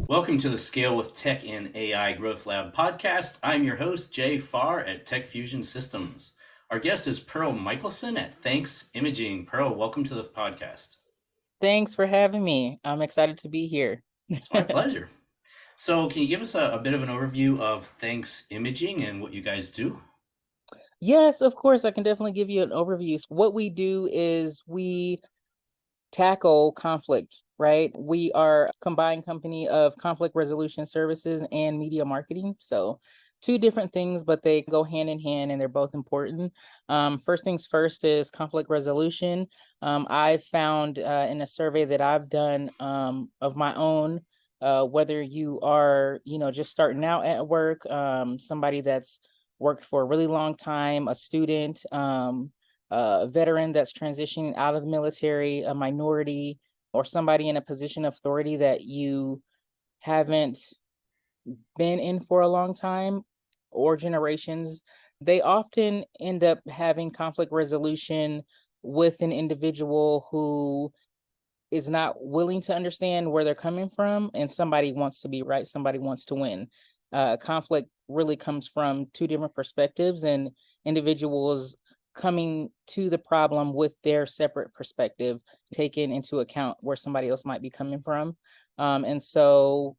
Welcome to the Scale with Tech and AI Growth Lab podcast. I'm your host, Jay Farr at Tech Fusion Systems. Our guest is Pearl Michalson at Thanks Imaging. Pearl, welcome to the podcast. Thanks for having me. I'm excited to be here. It's my pleasure. So, can you give us a bit of an overview of Thanks Imaging and what you guys do? Yes, of course, I can definitely give you an overview. What we do is we tackle conflict, right? We are a combined company of conflict resolution services and media marketing. So, two different things, but they go hand in hand and they're both important. First things first is conflict resolution. I've found in a survey that I've done of my own, whether you are, just starting out at work, somebody that's worked for a really long time, a student, a veteran that's transitioning out of the military, a minority, or somebody in a position of authority that you haven't been in for a long time or generations, they often end up having conflict resolution with an individual who is not willing to understand where they're coming from, and somebody wants to be right, somebody wants to win. Conflict really comes from two different perspectives, and individuals coming to the problem with their separate perspective, taking into account where somebody else might be coming from. And so,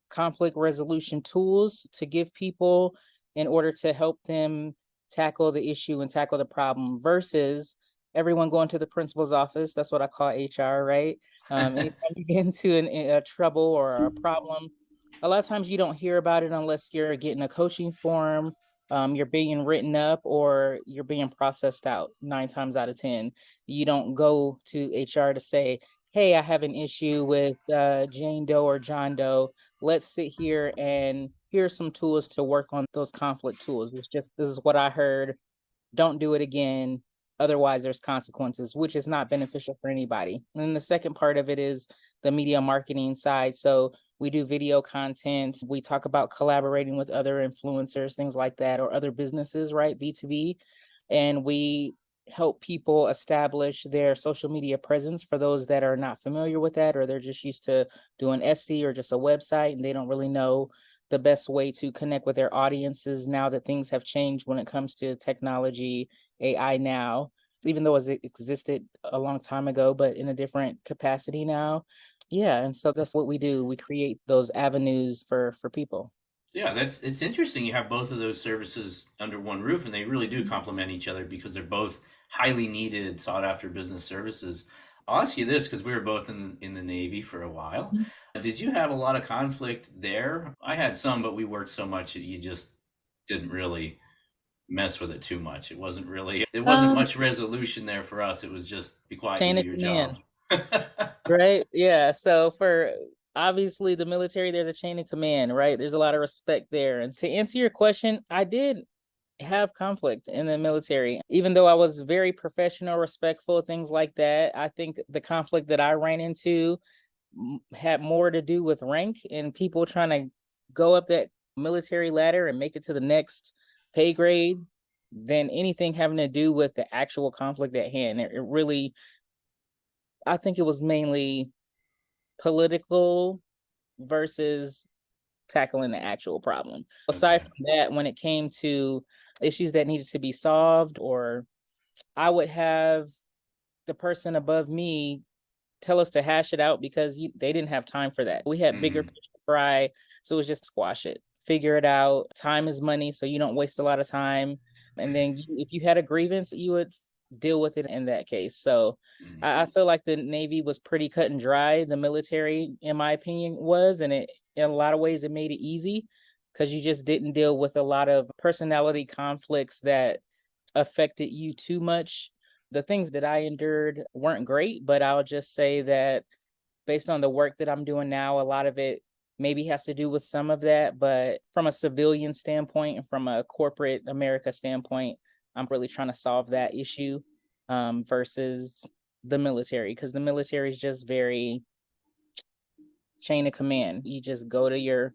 conflict resolution tools to give people in order to help them tackle the issue and tackle the problem versus everyone going to the principal's office. That's what I call HR, right? Anytime you get into a trouble or a problem, a lot of times you don't hear about it unless you're getting a coaching form, you're being written up, or you're being processed out. 9 times out of 10, you don't go to HR to say, "Hey, I have an issue with Jane Doe or John Doe. Let's sit here and here's some tools to work on those conflict tools. It's just this is what I heard. Don't do it again. Otherwise, there's consequences," which is not beneficial for anybody. And then the second part of it is the media marketing side. So we do video content. We talk about collaborating with other influencers, things like that, or other businesses, right? B2B. And we help people establish their social media presence for those that are not familiar with that, or they're just used to doing Etsy or just a website and they don't really know the best way to connect with their audiences now that things have changed when it comes to technology, AI now, even though it existed a long time ago, but in a different capacity now. Yeah, and so that's what we do. We create those avenues for people. Yeah, it's interesting. You have both of those services under one roof, and they really do complement each other because they're both highly needed, sought after business services. I'll ask you this because we were both in the Navy for a while. Mhm. Did you have a lot of conflict there? I had some, but we worked so much that you just didn't really mess with it too much. It wasn't Um, much resolution there for us. It was just be quiet and Chain do of your job. command, right? Yeah. So for obviously the military, there's a chain of command, right? There's a lot of respect there. And to answer your question, I did have conflict in the military. Even though I was very professional, respectful, things like that, I think the conflict that I ran into had more to do with rank and people trying to go up that military ladder and make it to the next pay grade than anything having to do with the actual conflict at hand. It really, I think it was mainly political versus tackling the actual problem. Aside Okay. from that, when it came to issues that needed to be solved, or I would have the person above me tell us to hash it out because they didn't have time for that. We had bigger Mhm. fish to fry, so it was just squash it, figure it out. Time is money, so you don't waste a lot of time. And then if you had a grievance, you would deal with it in that case. So Mhm. I feel like the Navy was pretty cut and dry. The military, in my opinion, was, and it in a lot of ways it made it easy because you just didn't deal with a lot of personality conflicts that affected you too much. The things that I endured weren't great, but I'll just say that based on the work that I'm doing now, a lot of it maybe has to do with some of that. But from a civilian standpoint and from a corporate America standpoint, I'm really trying to solve that issue versus the military because the military is just very chain of command. You just go to your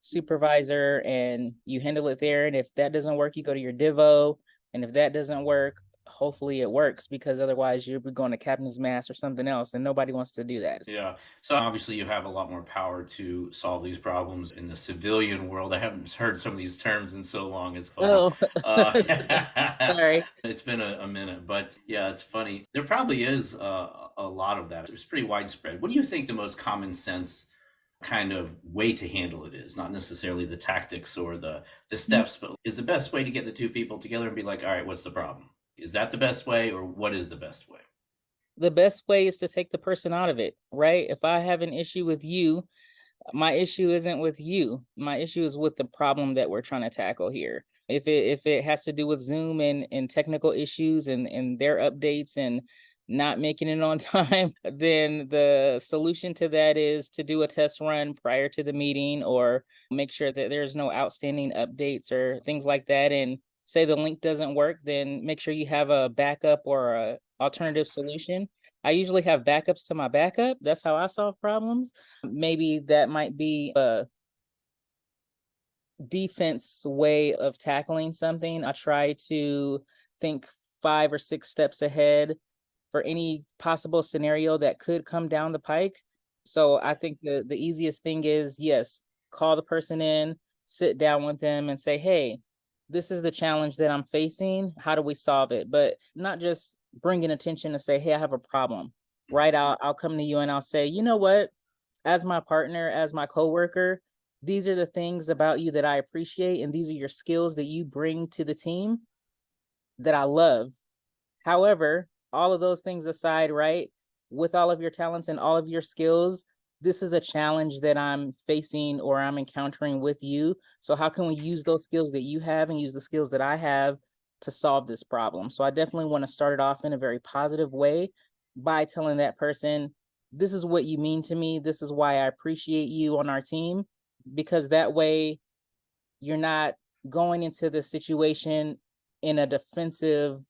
supervisor and you handle it there. And if that doesn't work, you go to your divo. And if that doesn't work, hopefully it works, because otherwise you'll be going to captain's mast or something else, and nobody wants to do that. Yeah. So obviously you have a lot more power to solve these problems in the civilian world. I haven't heard some of these terms in so long. It's funny. Oh, Uh, sorry. it's been a minute, but yeah, it's funny. There probably is a lot of that. It's pretty widespread. What do you think the most common sense kind of way to handle it is? Not necessarily the tactics or the steps, but is the best way to get the two people together and be like, all right, what's the problem? Is that the best way, or what is the best way? The best way is to take the person out of it, right? If I have an issue with you, my issue isn't with you. My issue is with the problem that we're trying to tackle here. If it has to do with Zoom and technical issues and their updates and not making it on time, then the solution to that is to do a test run prior to the meeting, or make sure that there's no outstanding updates or things like that. And say the link doesn't work, then make sure you have a backup or a alternative solution. I usually have backups to my backup. That's how I solve problems. Maybe that might be a defense way of tackling something. I try to think 5 or 6 steps ahead for any possible scenario that could come down the pike. So I think the easiest thing is, yes, call the person in, sit down with them and say, "Hey, this is the challenge that I'm facing. How do we solve it?" But not just bringing attention to say, "Hey, I have a problem." Right? I'll come to you and I'll say, "You know what? As my partner, as my coworker, these are the things about you that I appreciate, and these are your skills that you bring to the team that I love. However, all of those things aside, right, with all of your talents and all of your skills, this is a challenge that I'm facing or I'm encountering with you. So, how can we use those skills that you have and use the skills that I have to solve this problem?" So, I definitely want to start it off in a very positive way by telling that person, "This is what you mean to me. This is why I appreciate you on our team." Because that way you're not going into the situation in a defensive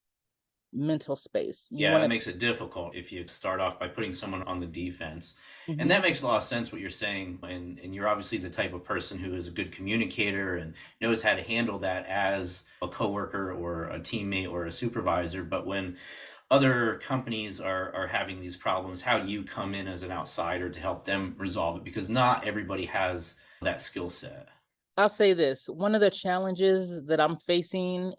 mental space. You Yeah, want it to. makes it difficult if you start off by putting someone on the defense. And Mhm. that makes a lot of sense what you're saying. And you're obviously the type of person who is a good communicator and knows how to handle that as a coworker or a teammate or a supervisor. But when other companies are having these problems, how do you come in as an outsider to help them resolve it? Because not everybody has that skill set. I'll say this, one of the challenges that I'm facing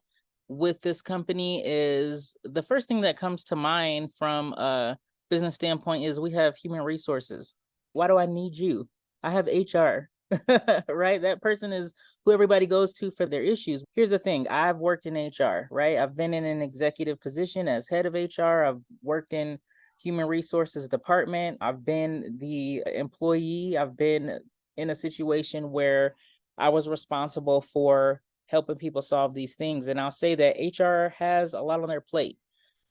with this company is the first thing that comes to mind from a business standpoint is we have human resources. Why do I need you? I have HR. Right? That person is who everybody goes to for their issues. Here's the thing, I've worked in HR, right? I've been in an executive position as head of HR. I've worked in human resources department. I've been the employee. I've been in a situation where I was responsible for helping people solve these things. And I'll say that HR has a lot on their plate.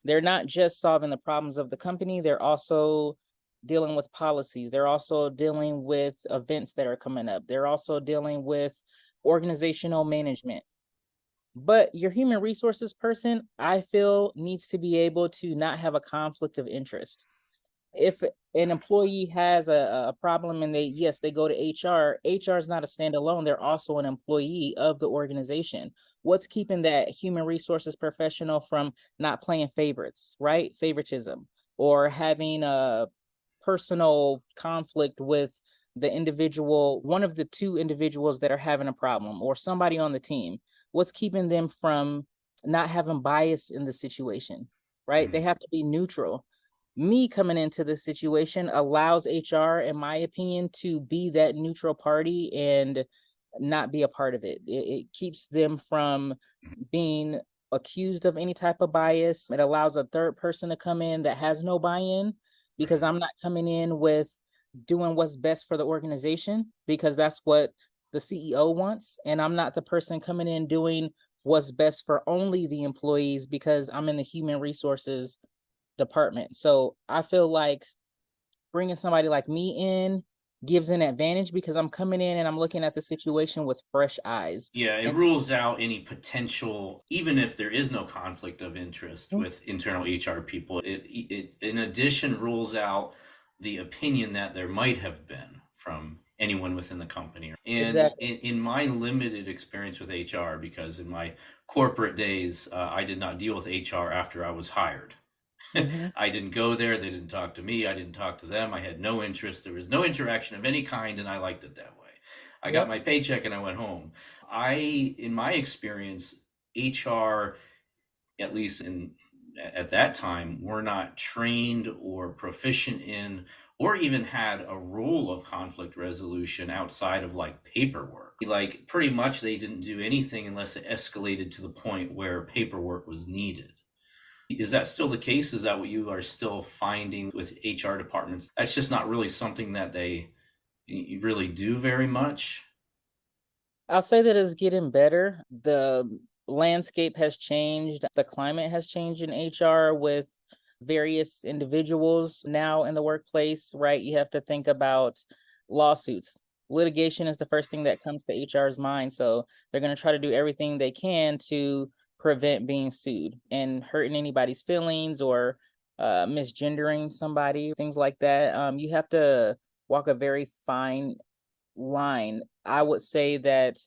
They're not just solving the problems of the company, they're also dealing with policies. They're also dealing with events that are coming up. They're also dealing with organizational management. But your human resources person, I feel, needs to be able to not have a conflict of interest. If an employee has a problem and they go to HR is not a standalone. They're also an employee of the organization. What's keeping that human resources professional from not playing favorites, right? Favoritism, or having a personal conflict with the individual, one of the two individuals that are having a problem, or somebody on the team. What's keeping them from not having bias in the situation, right? They Mhm. have to be neutral. Me coming into this situation allows HR, in my opinion, to be that neutral party and not be a part of it. It keeps them from being accused of any type of bias. It allows a third person to come in that has no buy-in, because Right. I'm not coming in with doing what's best for the organization, because that's what the CEO wants. And I'm not the person coming in doing what's best for only the employees, because I'm in the human resources department. So I feel like bringing somebody like me in gives an advantage, because I'm coming in and I'm looking at the situation with fresh eyes. Yeah, it And rules out any potential, even if there is no conflict of interest with internal HR people. It in addition rules out the opinion that there might have been from anyone within the company. And Exactly. in my limited experience with HR, because in my corporate days, I did not deal with HR after I was hired. Hmm. I didn't go there. They didn't talk to me. I didn't talk to them. I had no interest. There was no interaction of any kind, and I liked it that way. I got Yep. my paycheck and I went home. In my experience, HR, at least at that time, were not trained or proficient in, or even had a rule of conflict resolution outside of like paperwork. Like pretty much they didn't do anything unless it escalated to the point where paperwork was needed. Is that still the case? Is that what you are still finding with HR departments? That's just not really something that they really do very much. I'll say that it's getting better. The landscape has changed. The climate has changed in HR with various individuals now in the workplace, right? You have to think about lawsuits. Litigation is the first thing that comes to HR's mind. So they're going to try to do everything they can to prevent being sued and hurting anybody's feelings or misgendering somebody, things like that. You have to walk a very fine line. I would say that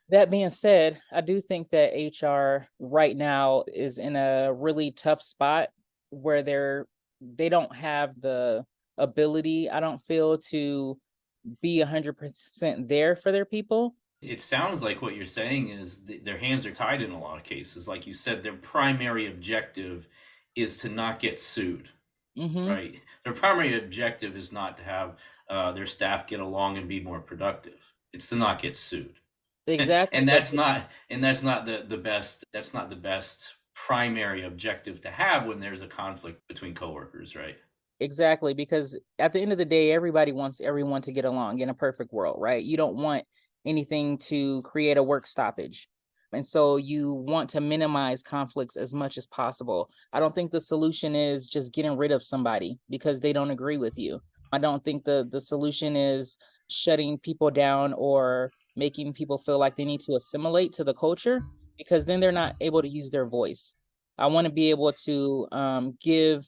that being said, I do think that HR right now is in a really tough spot where they don't have the ability, I don't feel, to be 100% there for their people. It sounds like what you're saying is their hands are tied in a lot of cases. Like you said, their primary objective is to not get sued, Mhm. right? Their primary objective is not to have their staff get along and be more productive. It's to not get sued. Exactly, And but that's not the best, that's not the best primary objective to have when there's a conflict between coworkers, right? exactly, because at the end of the day, everybody wants everyone to get along in a perfect world, right? You don't want anything to create a work stoppage. And so you want to minimize conflicts as much as possible. I don't think the solution is just getting rid of somebody because they don't agree with you. I don't think the solution is shutting people down or making people feel like they need to assimilate to the culture because then they're not able to use their voice. I want to be able to give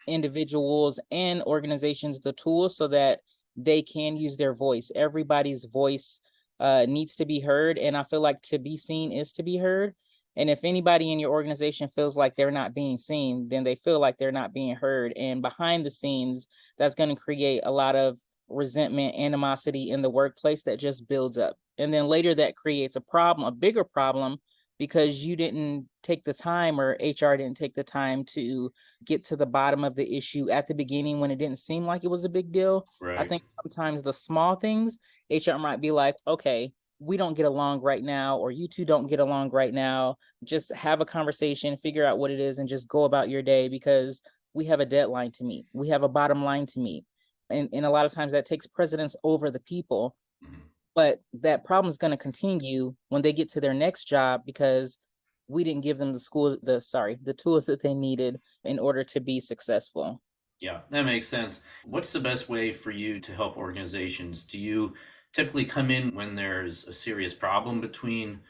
individuals and organizations the tools so that they can use their voice. Everybody's voice needs to be heard. And I feel like to be seen is to be heard. And if anybody in your organization feels like they're not being seen, then they feel like they're not being heard. And behind the scenes, that's going to create a lot of resentment, animosity in the workplace that just builds up. And then later that creates a problem, a bigger problem, because you didn't take the time or HR didn't take the time to get to the bottom of the issue at the beginning when it didn't seem like it was a big deal. I Right. think sometimes the small things, HR might be like, okay, we don't get along right now, or you two don't get along right now. Just have a conversation, figure out what it is, and just go about your day because we have a deadline to meet. We have a bottom line to meet. And a lot of times that takes precedence over the people, Mhm. but that problem is going to continue when they get to their next job because we didn't give them the tools that they needed in order to be successful. Yeah, that makes sense. What's the best way for you to help organizations? Do you typically come in when there's a serious problem between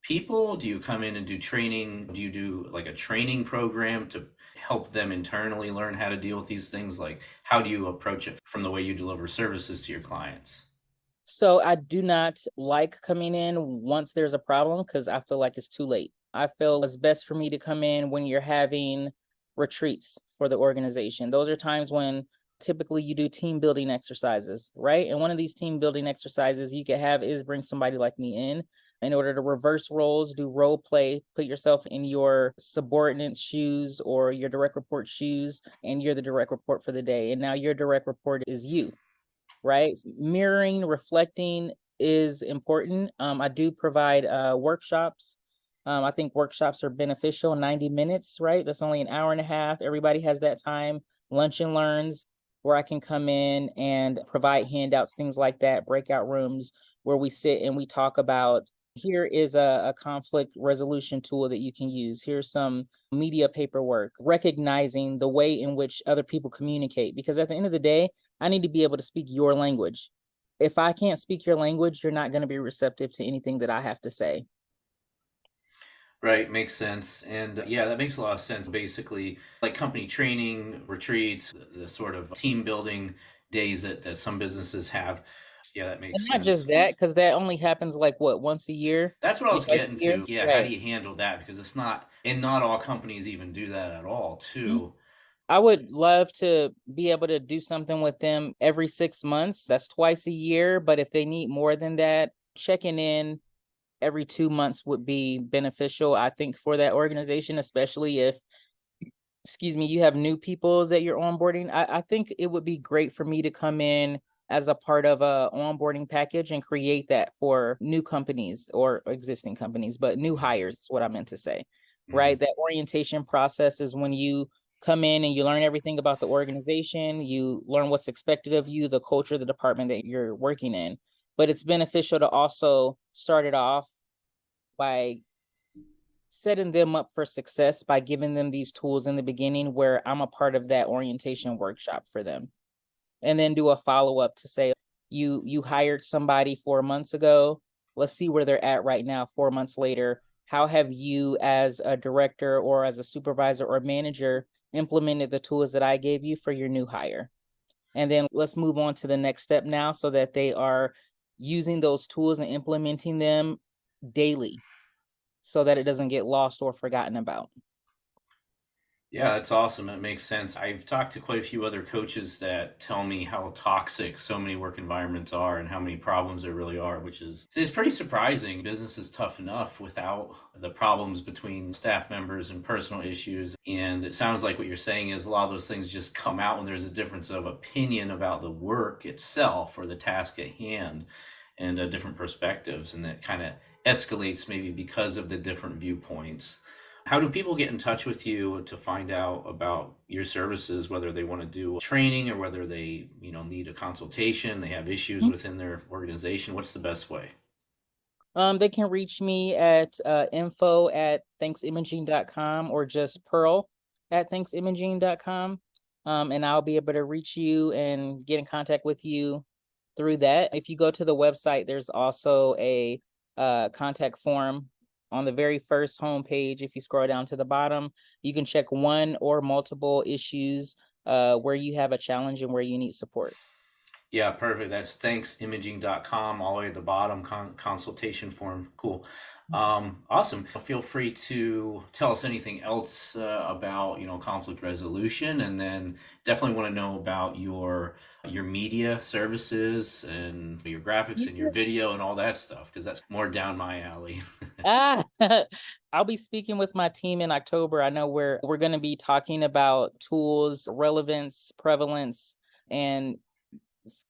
people? Do you come in and do training? Do you do like a training program to help them internally learn how to deal with these things? Like, how do you approach it from the way you deliver services to your clients? So I do not like coming in once there's a problem because I feel like it's too late. I feel it's best for me to come in when you're having retreats for the organization. Those are times when typically you do team building exercises, right? And one of these team building exercises you could have is bring somebody like me in order to reverse roles, do role play, put yourself in your subordinate's shoes or your direct report shoes, and you're the direct report for the day. And now your direct report is you, right? Mirroring, reflecting is important. I do provide workshops. I think workshops are beneficial. 90 minutes, right? That's only an hour and a half. Everybody has that time. Lunch and learns where I can come in and provide handouts, things like that, breakout rooms where we sit and we talk about here is a conflict resolution tool that you can use. Here's some media paperwork, recognizing the way in which other people communicate. Because at the end of the day, I need to be able to speak your language. If I can't speak your language, you're not going to be receptive to anything that I have to say. Right, makes sense. And yeah, that makes a lot of sense. Basically, like company training, retreats, the sort of team building days that some businesses have. Yeah, that And makes not just sense. that, because that only happens like what, once a year, That's what I maybe was twice getting a year. to. Yeah, how do Right. you handle that? Because it's not, and not all companies even do that at all, Mhm. too. I would love to be able to do something with them every 6 months. That's twice a year. But if they need more than that, checking in every 2 months would be beneficial, I think, for that organization, especially if, excuse me, you have new people that you're onboarding. I think it would be great for me to come in as a part of a onboarding package and create that for new companies or existing companies, but new Mhm, hires is what I meant to say, mhm. right? That orientation process is when you come in and you learn everything about the organization, you learn what's expected of you, the culture, the department that you're working in. But it's beneficial to also start it off by setting them up for success by giving them these tools in the beginning where I'm a part of that orientation workshop for them. And then do a follow-up to say, you hired somebody 4 months ago. Let's see where they're at right now, 4 months later. How have you as a director or as a supervisor or manager implemented the tools that I gave you for your new hire? And then let's move on to the next step now so that they are using those tools and implementing them daily so that it doesn't get lost or forgotten about. Yeah, that's awesome. That makes sense. I've talked to quite a few other coaches that tell me how toxic so many work environments are and how many problems there really are, which is it's pretty surprising. Business is tough enough without the problems between staff members and personal issues. And it sounds like what you're saying is a lot of those things just come out when there's a difference of opinion about the work itself or the task at hand and different perspectives. And that kind of escalates maybe because of the different viewpoints. How do people get in touch with you to find out about your services, whether they want to do training or whether they, need a consultation, they have issues within their organization? What's the best way? They can reach me at info@thanksimaging.com or just pearl@thanksimaging.com. And I'll be able to reach you and get in contact with you through that. If you go to the website, there's also a contact form on the very first homepage. If you scroll down to the bottom, you can check one or multiple issues where you have a challenge and where you need support. Yeah, perfect. That's thanksimaging.com, all the way at the bottom, consultation form. Cool. Awesome. Feel free to tell us anything else about, conflict resolution, and then definitely want to know about your media services and your graphics and your Yes. video and all that stuff, because that's more down my alley. Ah, I'll be speaking with my team in October. I know we're going to be talking about tools, relevance, prevalence, and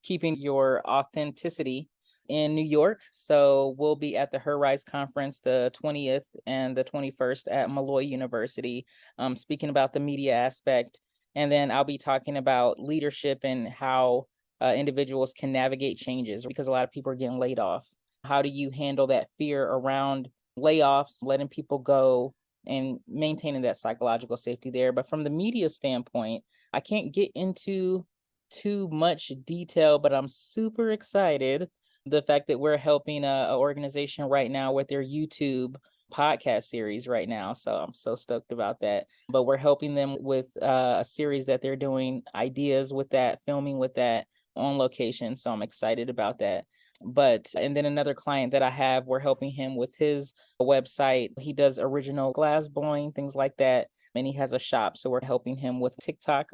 keeping your authenticity in New York. So we'll be at the Her Rise conference the 20th and the 21st at Malloy University, speaking about the media aspect. And then I'll be talking about leadership and how individuals can navigate changes because a lot of people are getting laid off. How do you handle that fear around layoffs, letting people go, and maintaining that psychological safety there? But from the media standpoint, I can't get into too much detail, but I'm super excited. The fact that we're helping a organization right now with their YouTube podcast series right now. So I'm so stoked about that. But we're helping them with a series that they're doing, ideas with that, filming with that on location. So I'm excited about that. But, and then another client that I have, we're helping him with his website. He does original glass blowing, things like that. And he has a shop. So we're helping him with TikTok,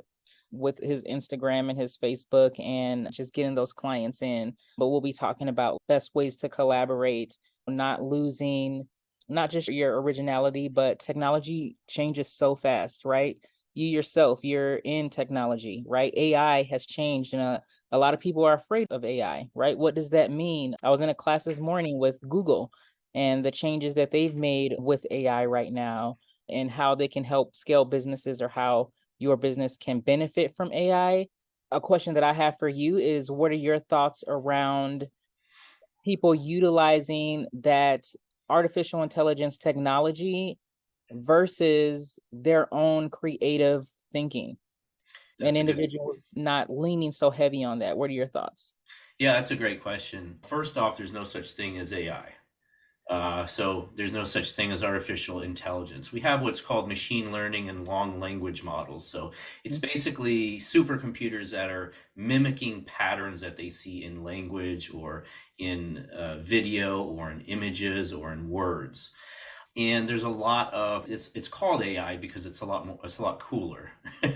with his Instagram and his Facebook, and just getting those clients in. But we'll be talking about best ways to collaborate, not losing not just your originality, but technology changes so fast, right? You yourself, you're in technology, right? AI has changed, and a lot of people are afraid of AI, right? What does that mean? I was in a class this morning with Google and the changes that they've made with AI right now and how they can help scale businesses or how your business can benefit from AI. A question that I have for you is what are your thoughts around people utilizing that artificial intelligence technology versus their own creative thinking and That's a good individuals not leaning so heavy on that? What are your thoughts? Yeah, that's a great question. First off, there's no such thing as AI. So there's no such thing as artificial intelligence. We have what's called machine learning and long language models. So it's Mhm. basically supercomputers that are mimicking patterns that they see in language or in video or in images or in words. And there's a lot of it's called AI because it's a lot more, it's a lot cooler.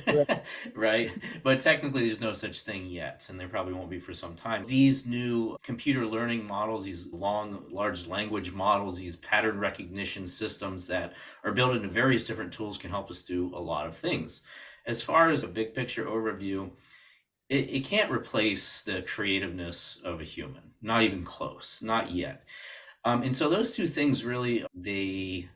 Right. Right? But technically there's no such thing yet, and there probably won't be for some time. These new computer learning models, these long large language models, these pattern recognition systems that are built into various different tools can help us do a lot of things. As far as a big picture overview, it can't replace the creativeness of a human, not even close, not yet. And so those two things really, they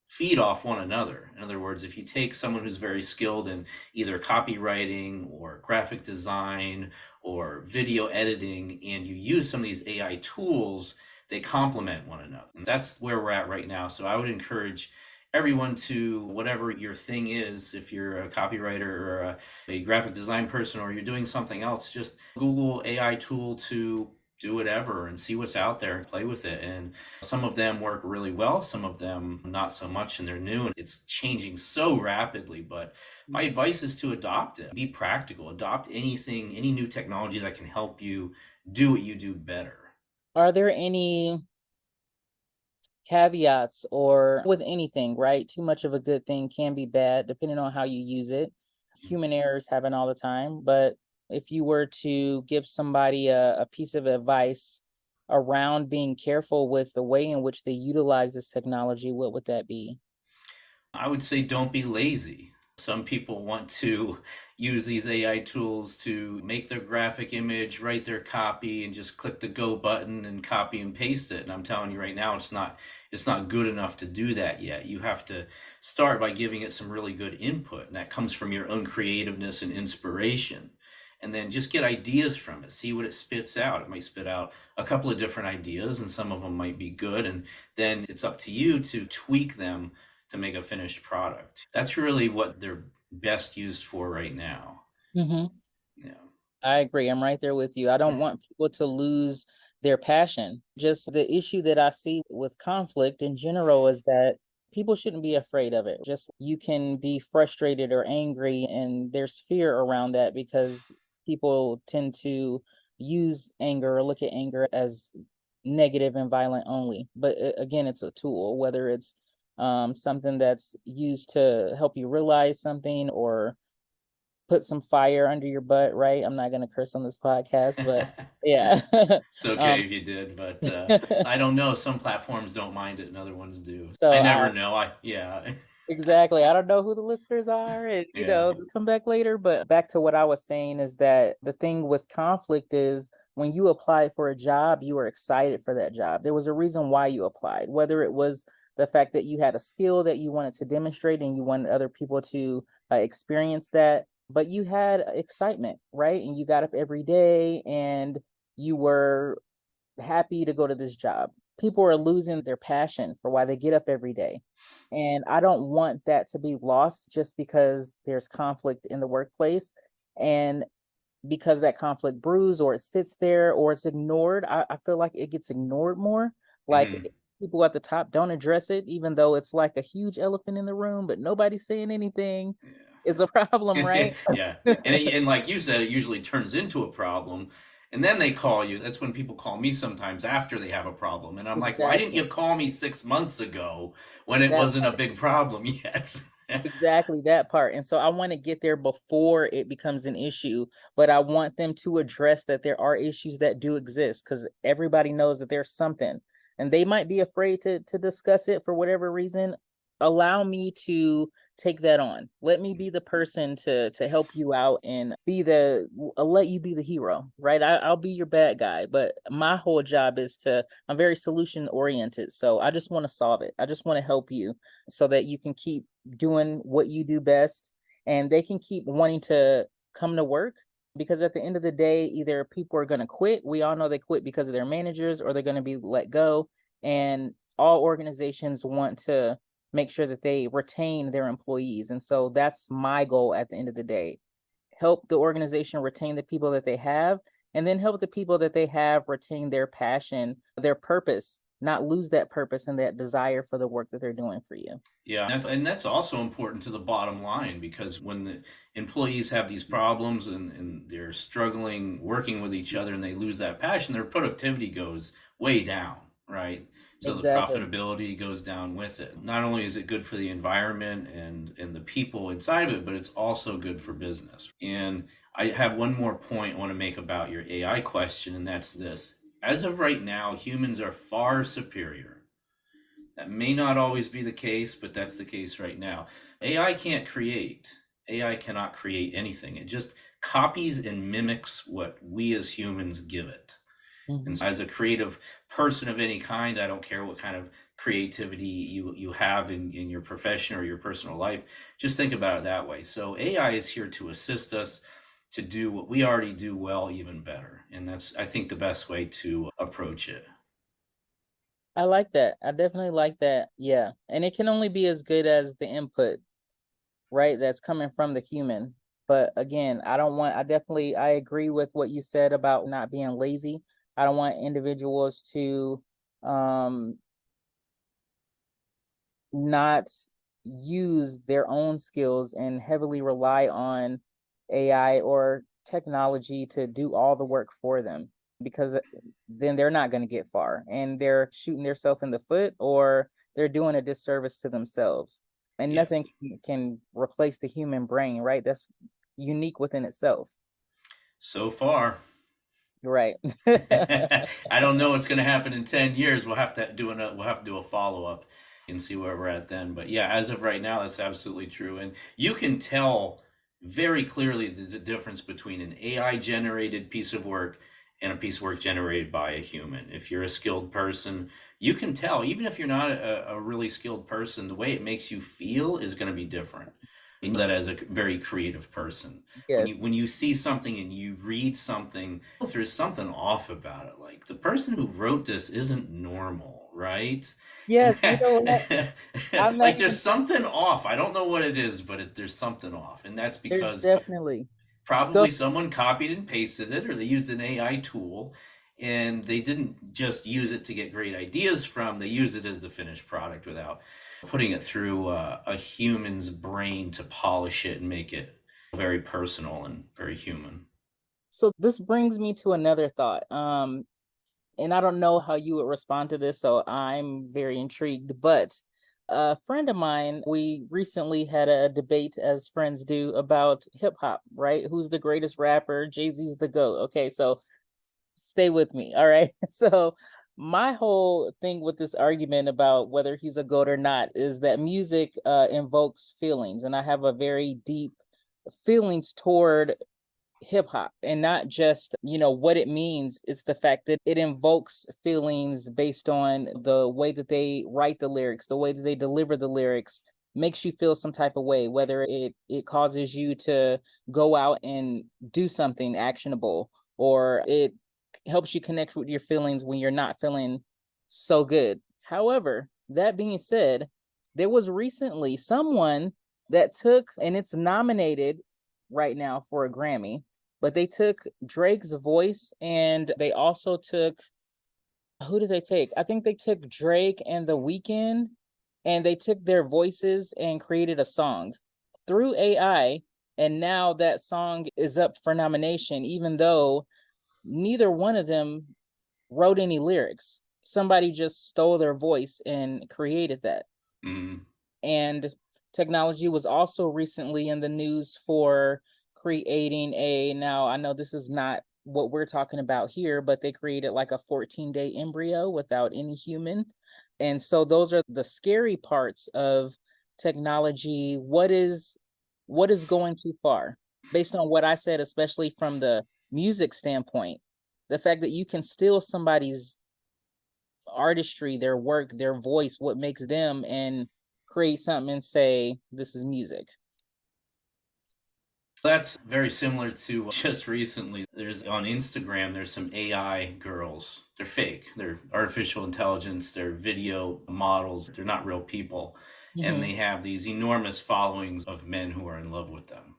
feed off one another. In other words, if you take someone who's very skilled in either copywriting or graphic design or video editing, and you use some of these AI tools, they complement one another. And that's where we're at right now. So I would encourage everyone to, whatever your thing is, if you're a copywriter or a graphic design person or you're doing something else, just Google AI tool to do whatever and see what's out there and play with it. And some of them work really well, some of them not so much, and they're new and it's changing so rapidly. But my advice is to adopt it, be practical, adopt anything, any new technology that can help you do what you do better. Are there any caveats or with anything, right? Too much of a good thing can be bad depending on how you use it. Human errors happen all the time, but if you were to give somebody a piece of advice around being careful with the way in which they utilize this technology, what would that be? I would say don't be lazy. Some people want to use these AI tools to make their graphic image, write their copy, and just click the go button and copy and paste it. And I'm telling you right now, it's not good enough to do that yet. You have to start by giving it some really good input, and that comes from your own creativeness and inspiration. And then just get ideas from it, see what it spits out. It might spit out a couple of different ideas, and some of them might be good. And then it's up to you to tweak them to make a finished product. That's really what they're best used for right now. Hmm. Yeah. I agree. I'm right there with you. I don't want people to lose their passion. Just the issue that I see with conflict in general is that people shouldn't be afraid of it. Just you can be frustrated or angry, and there's fear around that because people tend to use anger or look at anger as negative and violent only. But again, it's a tool, whether it's something that's used to help you realize something or put some fire under your butt, right? I'm not gonna curse on this podcast, but yeah. It's okay um, if you did, but I don't know. Some platforms don't mind it and other ones do. so I I never know. Yeah. exactly. I don't know who the listeners are, and Yeah. come back later. But back to what I was saying is that the thing with conflict is when you apply for a job, you were excited for that job. There was a reason why you applied, whether it was the fact that you had a skill that you wanted to demonstrate and you wanted other people to experience that, but you had excitement, right? And you got up every day and you were happy to go to this job. People are losing their passion for why they get up every day. And I don't want that to be lost just because there's conflict in the workplace. And because that conflict brews or it sits there or it's ignored, I feel like it gets ignored more. Like Hmm. people at the top don't address it, even though it's like a huge elephant in the room, but nobody's saying anything is a problem, Yeah. right? Yeah. And like you said, it usually turns into a problem. And then they call you. That's when people call me sometimes after they have a problem. And I'm like, why didn't Exactly. you call me 6 months ago when it That wasn't a big problem yet? Exactly that part. And so I want to get there before it becomes an issue, but I want them to address that there are issues that do exist because everybody knows that there's something and they might be afraid to discuss it for whatever reason. Allow me to take that on. Let me be the person to help you out and be I'll let you be the hero, right? I'll be your bad guy, but my whole job is I'm very solution oriented. So I just want to solve it. I just want to help you so that you can keep doing what you do best and they can keep wanting to come to work because at the end of the day either people are going to quit, we all know they quit because of their managers, or they're going to be let go, and all organizations want to make sure that they retain their employees. And so that's my goal at the end of the day: help the organization retain the people that they have, and then help the people that they have retain their passion, their purpose, not lose that purpose and that desire for the work that they're doing for you. Yeah, and that's also important to the bottom line because when the employees have these problems and they're struggling working with each other and they lose that passion, their productivity goes way down, right? So the Exactly. profitability goes down with it. Not only is it good for the environment and the people inside of it, but it's also good for business. And I have one more point I want to make about your AI question, and that's this. As of right now, humans are far superior. That may not always be the case, but that's the case right now. AI can't create. AI cannot create anything. It just copies and mimics what we as humans give it. And Mhm. so as a creative person of any kind, I don't care what kind of creativity you have in your profession or your personal life, just think about it that way. So AI is here to assist us to do what we already do well, even better. And that's, I think, the best way to approach it. I like that. I definitely like that. Yeah. And it can only be as good as the input, right? That's coming from the human. But again, I agree with what you said about not being lazy. I don't want individuals to um not use their own skills and heavily rely on AI or technology to do all the work for them because then they're not going to get far and they're shooting themselves in the foot or they're doing a disservice to themselves. And Yeah. nothing can replace the human brain, right? That's unique within itself. So far. Right. I don't know what's going to happen in 10 years. We'll have to do a follow up and see where we're at then. But yeah, as of right now, that's absolutely true. And you can tell very clearly the difference between an AI generated piece of work and a piece of work generated by a human. If you're a skilled person, you can tell, even if you're not a really skilled person, the way it makes you feel is going to be different. You know that as a very creative person. When Yes. you see something and you read something, if there's something off about it, like the person who wrote this isn't normal, right? And Yes, you know what? I'm not like there's even something off. I don't know what it is, but there's something off, and that's there's because definitely go probably someone copied and pasted it, or they used an AI tool, and they didn't just use it to get great ideas from. They used it as the finished product without putting it through a human's brain to polish it and make it very personal and very human. So this brings me to another thought. And I don't know how you would respond to this, so I'm very intrigued. But a friend of mine, we recently had a debate, as friends do, about hip hop, right? Who's the greatest rapper? Jay-Z's the GOAT. Okay, so stay with me. All right. So my whole thing with this argument about whether he's a GOAT or not is that music invokes feelings, and I have a very deep feelings toward hip hop and not just, what it means. It's the fact that it invokes feelings based on the way that they write the lyrics, the way that they deliver the lyrics makes you feel some type of way, whether it causes you to go out and do something actionable or it helps you connect with your feelings when you're not feeling so good. However, that being said, there was recently someone that took and it's nominated right now for a Grammy, but they took Drake's voice and they also took, who did they take? I think they took Drake and The Weeknd and they took their voices and created a song through AI. And now that song is up for nomination, even though neither one of them wrote any lyrics. Somebody just stole their voice and created that. Mm. And technology was also recently in the news for creating now I know this is not what we're talking about here, but they created like a 14-day embryo without any human. And so those are the scary parts of technology. What is going too far? Based on what I said, especially from the music standpoint, the fact that you can steal somebody's artistry, their work, their voice, what makes them, and create something and say, this is music. That's very similar to just recently. There's on Instagram, there's some AI girls. They're fake. They're artificial intelligence. They're video models. They're not real people. And Hmm. they have these enormous followings of men who are in love with them,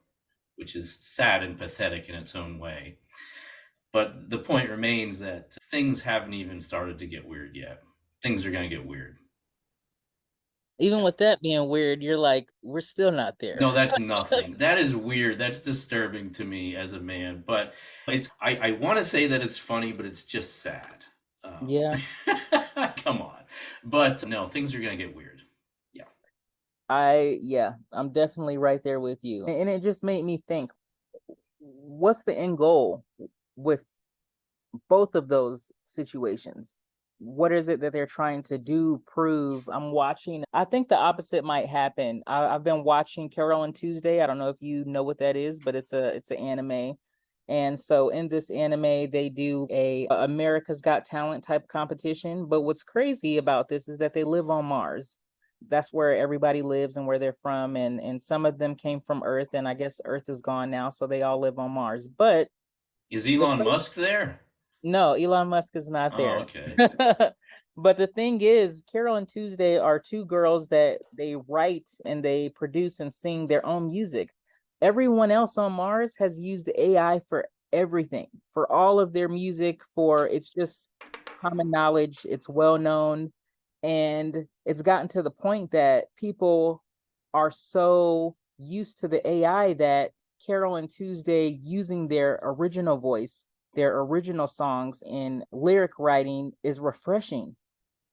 which is sad and pathetic in its own way. But the point remains that things haven't even started to get weird yet. things are going to get weird. Even with that being weird, you're like, we're still not there. No, that's nothing. That is weird. That's disturbing to me as a man. But I want to say that it's funny, but it's just sad. Yeah, Come on. But no, things are going to get weird. Yeah. yeah, I'm definitely right there with you. And it just made me think, what's the end goal with both of those situations? What is it that they're trying to do, prove? I'm watching. I think the opposite might happen. I've been watching Carol and Tuesday. I don't know if you know what that is, but it's an anime. And so in this anime, they do a America's Got Talent type competition. But what's crazy about this is that they live on Mars. That's where everybody lives and where they're from. And some of them came from Earth, and I guess Earth is gone now, so they all live on Mars. But Is the Elon Musk there? no, Elon Musk is not Oh, there. okay. But the thing is, Carol and Tuesday are two girls that they write and they produce and sing their own music. Everyone else on Mars has used AI for everything, for all of their music, for it's just common knowledge, it's well known, and it's gotten to the point that people are so used to the AI that Carol and Tuesday using their original voice, their original songs in lyric writing is refreshing.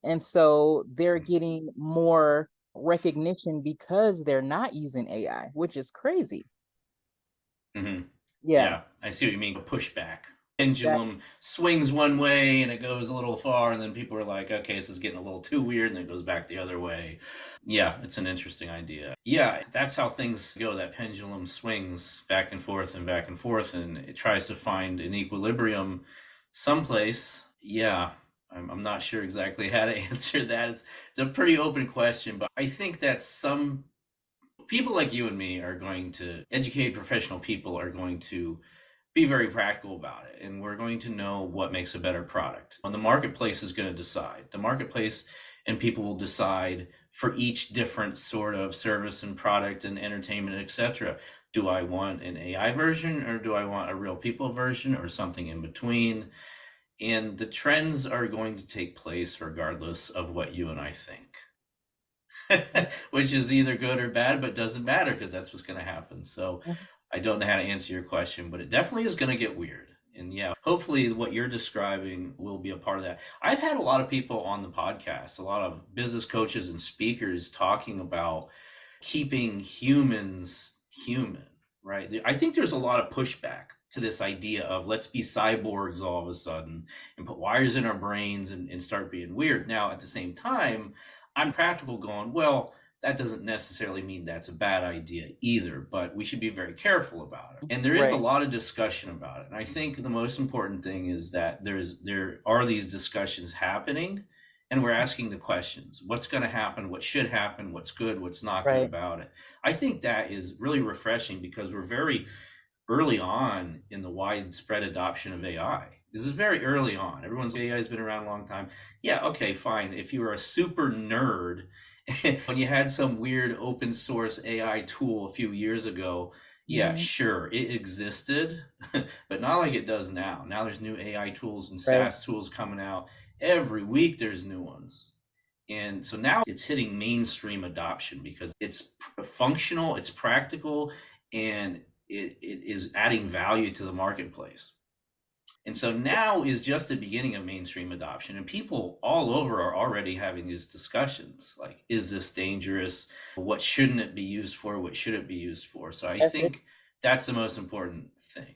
And so they're getting more recognition because they're not using AI, which is crazy. Hmm. Yeah, Yeah, I see what you mean. A pushback. that, Pendulum swings one way and it goes a little far, and then people are like, okay, this is getting a little too weird, and then it goes back the other way. Yeah, it's an interesting idea. Yeah, that's how things go. That pendulum swings back and forth and back and forth, and it tries to find an equilibrium someplace. Yeah, I'm not sure exactly how to answer that. It's a pretty open question, but I think that some people like you and me are going to educate professional people are going to be very practical about it, and we're going to know what makes a better product. And the marketplace is going to decide. The marketplace and people will decide for each different sort of service and product and entertainment, etc. Do I want an AI version, or do I want a real people version, or something in between? And the trends are going to take place regardless of what you and I think. Which is either good or bad, but doesn't matter because that's what's going to happen. So I don't know how to answer your question, but it definitely is going to get weird. And yeah, hopefully what you're describing will be a part of that. I've had a lot of people on the podcast, a lot of business coaches and speakers talking about keeping humans human, right? I think there's a lot of pushback to this idea of let's be cyborgs all of a sudden and put wires in our brains and start being weird. Now, at the same time, I'm practical going, well, that doesn't necessarily mean that's a bad idea either, but we should be very careful about it. And there is a right, lot of discussion about it. And I think the most important thing is that there are these discussions happening, and we're asking the questions. What's going to happen? What should happen? What's good? What's not good right. about it? I think that is really refreshing because we're very early on in the widespread adoption of AI. This is very early on. Everyone's AI has been around a long time. Yeah, okay, fine. If you were a super nerd when you had some weird open source AI tool a few years ago, yeah, Mhm. sure, it existed, but not like it does now. Now there's new AI tools and Right, SaaS tools coming out. Every week there's new ones. And so now it's hitting mainstream adoption because it's functional, it's practical, and it is adding value to the marketplace. And so now is just the beginning of mainstream adoption. And people all over are already having these discussions like, is this dangerous? What shouldn't it be used for? What should it be used for? So I think ethics. that's the most important thing.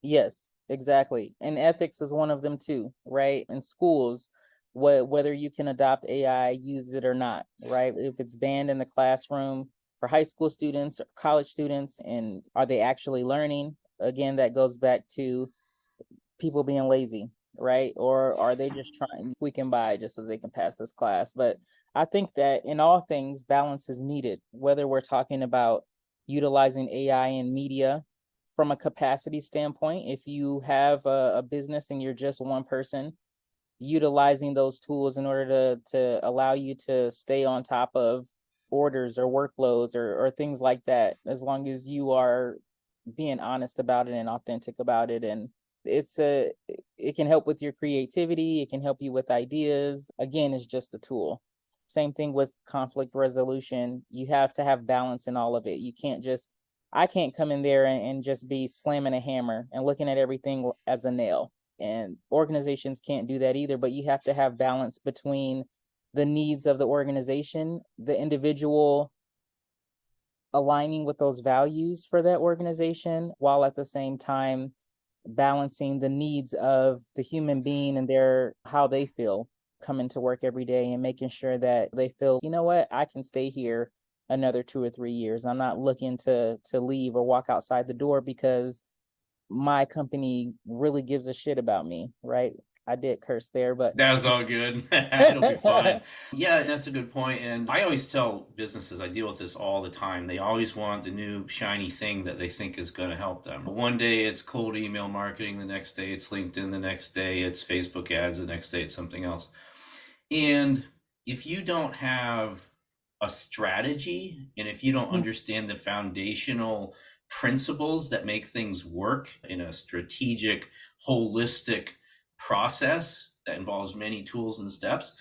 Yes, exactly. And ethics is one of them too, right? In schools, whether you can adopt AI, use it or not, right? If it's banned in the classroom for high school students or college students, and are they actually learning? Again, that goes back to people being lazy, right? Or are they just trying squeaking by just so they can pass this class? But I think that in all things, balance is needed, whether we're talking about utilizing AI in media from a capacity standpoint. If you have a business and you're just one person, utilizing those tools in order to allow you to stay on top of orders or workloads or things like that, as long as you are being honest about it and authentic about it and It can help with your creativity, it can help you with ideas. Again, it's just a tool. Same thing with conflict resolution. You have to have balance in all of it. You can't just I can't come in there and just be slamming a hammer and looking at everything as a nail. And organizations can't do that either, but you have to have balance between the needs of the organization, the individual aligning with those values for that organization, while at the same time balancing the needs of the human being and their how they feel coming to work every day, and making sure that they feel, you know what, I can stay here another 2 or 3 years. I'm not looking to leave or walk outside the door because my company really gives a shit about me, right? I did curse there, but That's all good. It'll be fine. Yeah, that's a good point. And I always tell businesses, I deal with this all the time. They always want the new shiny thing that they think is going to help them. One day it's cold email marketing, the next day it's LinkedIn, the next day it's Facebook ads, the next day it's something else. And if you don't have a strategy, and if you don't understand the foundational principles that make things work in a strategic, holistic process that involves many tools and steps,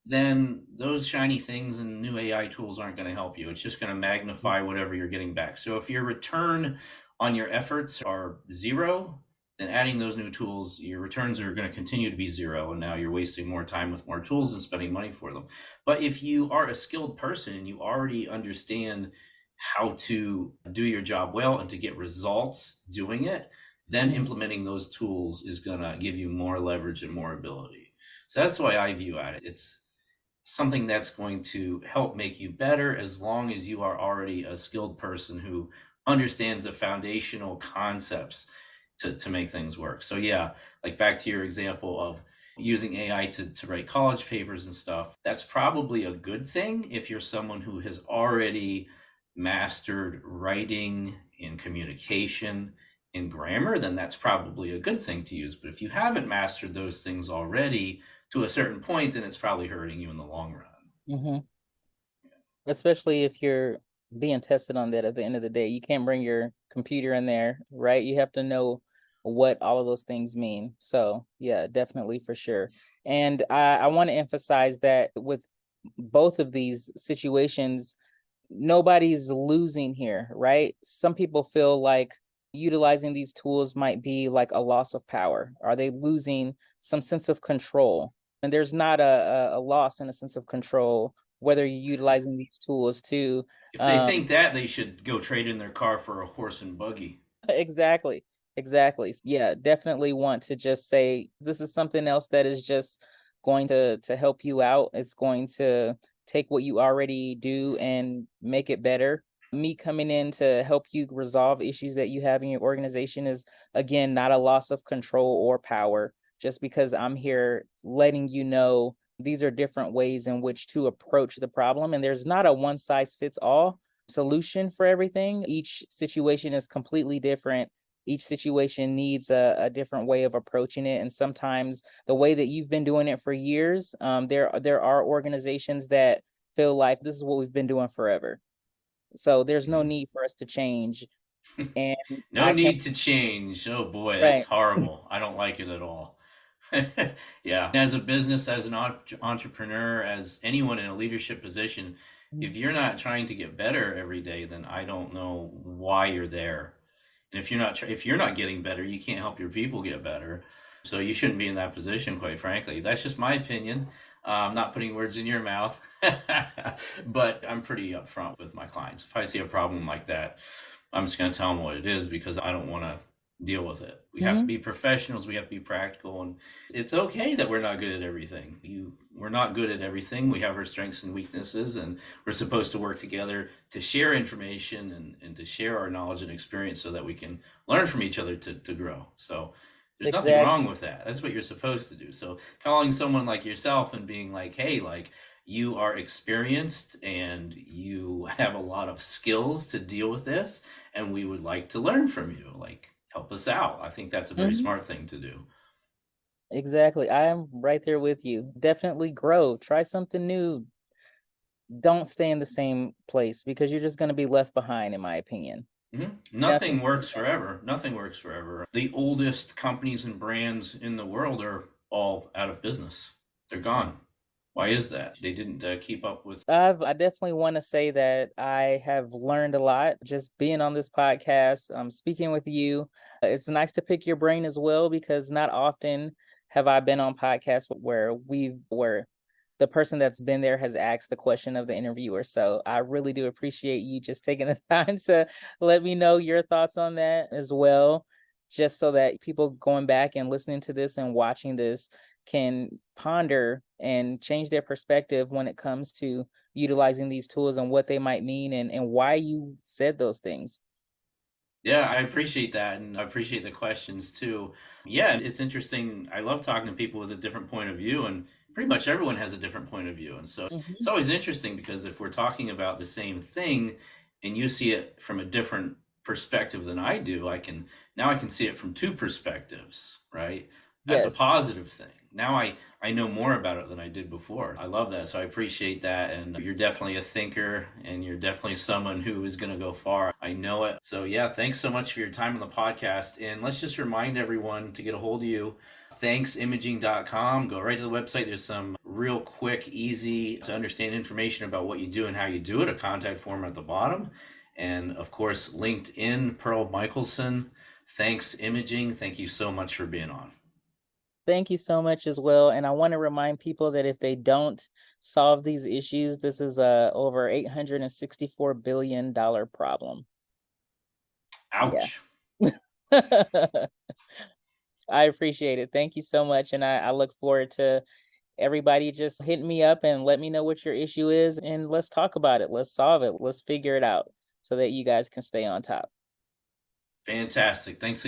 then those shiny things and new AI tools aren't going to help you. It's just going to magnify whatever you're getting back. So if your return on your efforts are zero, then adding those new tools, your returns are going to continue to be zero. And now you're wasting more time with more tools and spending money for them. But if you are a skilled person and you already understand how to do your job well and to get results doing it, then implementing those tools is going to give you more leverage and more ability. So that's the way I view it. It's something that's going to help make you better as long as you are already a skilled person who understands the foundational concepts to make things work. So yeah, like back to your example of using AI to write college papers and stuff, that's probably a good thing if you're someone who has already mastered writing and communication and grammar, then that's probably a good thing to use. But if you haven't mastered those things already to a certain point, then it's probably hurting you in the long run. mm-hmm. Especially if you're being tested on that at the end of the day. You can't bring your computer in there, right? You have to know what all of those things mean. So, yeah, definitely for sure. And I want to emphasize that with both of these situations, nobody's losing here, right? Some people feel like utilizing these tools might be like a loss of power. Are they losing some sense of control? And there's not a loss in a sense of control whether you're utilizing these tools to If they think that, they should go trade in their car for a horse and buggy. exactly. Exactly. Yeah, definitely want to just say this is something else that is just going to help you out. It's going to take what you already do and make it better. Me coming in to help you resolve issues that you have in your organization is again not a loss of control or power, just because I'm here letting you know these are different ways in which to approach the problem, and there's not a one size fits all solution for everything. Each situation is completely different. Each situation needs a different way of approaching it. And sometimes the way that you've been doing it for years, there are organizations that feel like this is what we've been doing forever. So there's no need for us to change. And No I can need to change. Oh boy, that's right. horrible. I don't like it at all. Yeah. As a business, as an entrepreneur, as anyone in a leadership position, if you're not trying to get better every day, then I don't know why you're there. And if you're not getting better, you can't help your people get better. So you shouldn't be in that position, quite frankly. That's just my opinion. I'm not putting words in your mouth, but I'm pretty upfront with my clients. If I see a problem like that, I'm just going to tell them what it is because I don't want to deal with it. We have to Mhm. be professionals. We have to be practical, and it's okay that we're not good at everything. We're not good at everything. We have our strengths and weaknesses, and we're supposed to work together to share information and to share our knowledge and experience so that we can learn from each other to grow. So there's nothing wrong Exactly. with that. That's what you're supposed to do. So calling someone like yourself and being like, hey, like you are experienced and you have a lot of skills to deal with this, and we would like to learn from you. Like, help us out. I think that's a very Mhm. smart thing to do. Exactly. I am right there with you. Definitely grow. Try something new. Don't stay in the same place because you're just going to be left behind, in my opinion. Nothing Nothing. works forever. Nothing works forever. The oldest companies and brands in the world are all out of business. They're gone. Why is that? They didn't keep up with. I definitely want to say that I have learned a lot just being on this podcast, speaking with you. It's nice to pick your brain as well because not often have I been on podcasts where the person that's been there has asked the question of the interviewer. So I really do appreciate you just taking the time to let me know your thoughts on that as well, just so that people going back and listening to this and watching this can ponder and change their perspective when it comes to utilizing these tools and what they might mean and why you said those things. Yeah, I appreciate that, and I appreciate the questions too. Yeah, it's interesting. I love talking to people with a different point of view, and pretty much everyone has a different point of view. And so it's Mhm. always interesting because if we're talking about the same thing and you see it from a different perspective than I do, I can see it from two perspectives, right? That's a Yes. positive thing. Now I know more about it than I did before. I love that. So I appreciate that. And you're definitely a thinker and you're definitely someone who is going to go far. I know it. So, yeah, thanks so much for your time on the podcast. And let's just remind everyone to get a hold of you. Thanksimaging.com. Go right to the website. There's some real quick, easy to understand information about what you do and how you do it, a contact form at the bottom. And of course, LinkedIn, Pearl Michalson. Thanks, Imaging. Thank you so much for being on. Thank you so much as well. And I want to remind people that if they don't solve these issues, this is a over $864 billion problem. Yeah. Ouch. I appreciate it. Thank you so much. And I look forward to everybody just hitting me up and let me know what your issue is. And let's talk about it. Let's solve it. Let's figure it out so that you guys can stay on top. Fantastic. Thanks